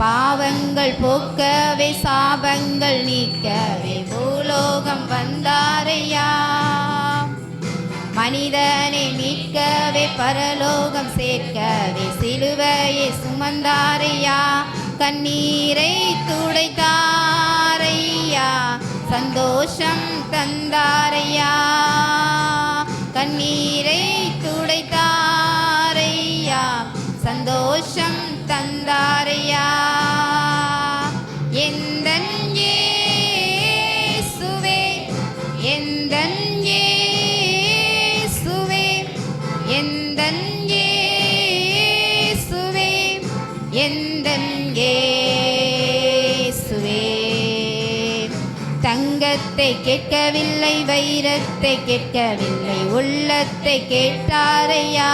பாவங்கள் போக்கவே சாபங்கள் நீக்கவே பூலோகம் வந்தாரையா. மனிதனை மீட்கவே பரலோகம் சேர்க்கவே சிலுவையை சுமந்தாரையா. கண்ணீரை துடைத்தாரையா, சந்தோஷம் தந்தாரையா. கண்ணீரை துடைத்தாரையா, சந்தோஷம் தந்தாரையா. எந்தன் இயேசுவே, எந்தன் இயேசுவே, எந்தன் இயேசுவே, எந்தன் இயேசுவே. தங்கத்தை கேட்கவில்லை, வைரத்தை கேட்கவில்லை, உள்ளத்தை கேட்டாரையா.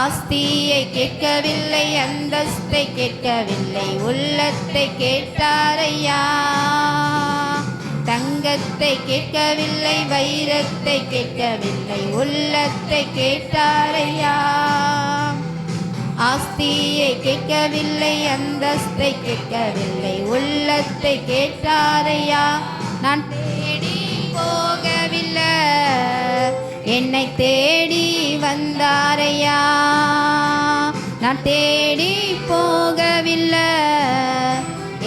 ஆஸ்தியை கேட்கவில்லை, அந்தஸ்தை கேட்கவில்லை, உள்ளத்தை கேட்டாரையா. தங்கத்தை கேட்கவில்லை, வைரத்தை கேட்கவில்லை, உள்ளத்தை கேட்டாரையா. ஆஸ்தியை கேட்கவில்லை, அந்தஸ்தை கேட்கவில்லை, உள்ளத்தை கேட்டாரையா. நான் தேடி போகவில்லை, என்னை தேடி வந்தாரையா. நான் தேடி போகவில்லை,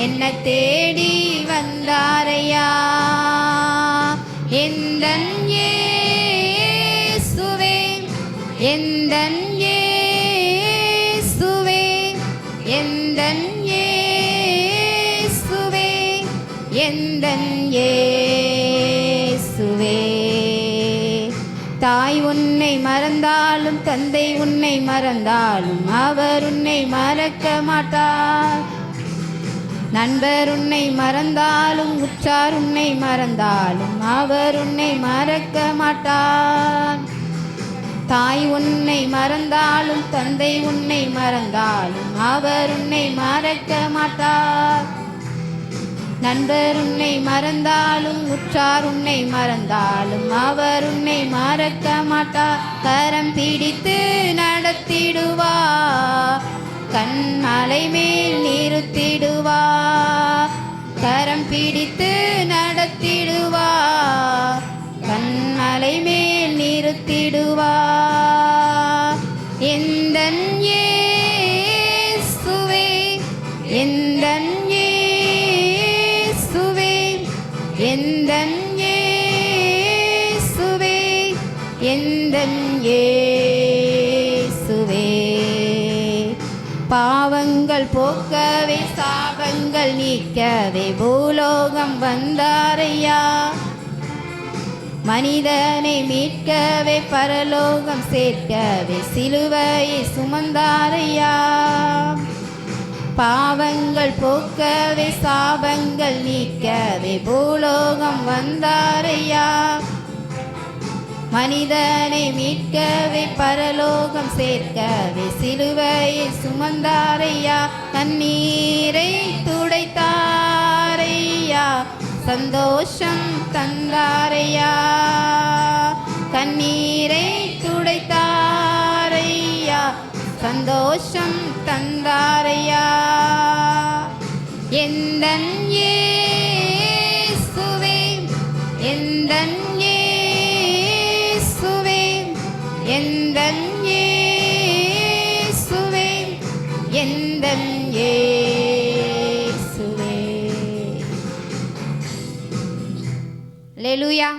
என்னை தேடி வந்தாரையா. எந்தன் இயேசுவே, எந்தன் இயேசுவே, எந்தன் இயேசுவே, எந்தன் இயேசுவே. தாய் உன்னை மறந்தாலும் தந்தை உன்னை மறந்தாலும் அவர் உன்னை மறக்க மாட்டார். நண்பர் உன்னை மறந்தாலும் உற்றார் உன்னை மறந்தாலும் அவர் உன்னை மறக்க மாட்டார். தாய் உன்னை மறந்தாலும் தந்தை உன்னை மறந்தாலும் அவர் உன்னை மறக்க மாட்டார். நண்பர் உன்னை மறந்தாலும் உற்றார் உன்னை மறந்தாலும் அவர் உன்னை மறக்க மாட்டார். கரம் பிடித்து நடத்திடுவார், கண்மலை மேல் நிறுத்திடுவார். கரம் பிடித்து நடத்திடுவார், கண்மலை மேல் நிறுத்திடுவார். எந்தன் இயேசுவே, எந்தன் இயேசுவே, எந்தன் இயேசுவே, எந்தன் இயேசுவே. பாவங்கள் போக்கவே சாபங்கள் நீக்கவே பூலோகம் வந்தாரையா. மனிதனை மீட்கவே பரலோகம் சேர்க்கவே சிலுவையை சுமந்தாரையா. பாவங்கள் போக்கவே சாபங்கள் நீக்கவே பூலோகம் வந்தாரையா. மனிதனை மீட்கவே பரலோகம் சேர்க்கவே சிலுவையை சுமந்தாரையா. கண்ணீரை துடைத்தாரையா, சந்தோஷம் தந்தாரையா. கண்ணீரை துடைத்தாரையா, சந்தோஷம் தந்தாரையா. எந்தன் இயேசுவே, எந்தன் இயேசுவே, எந்தன் இயேசுவே, எந்தன் இயேசுவே. அல்லேலூயா.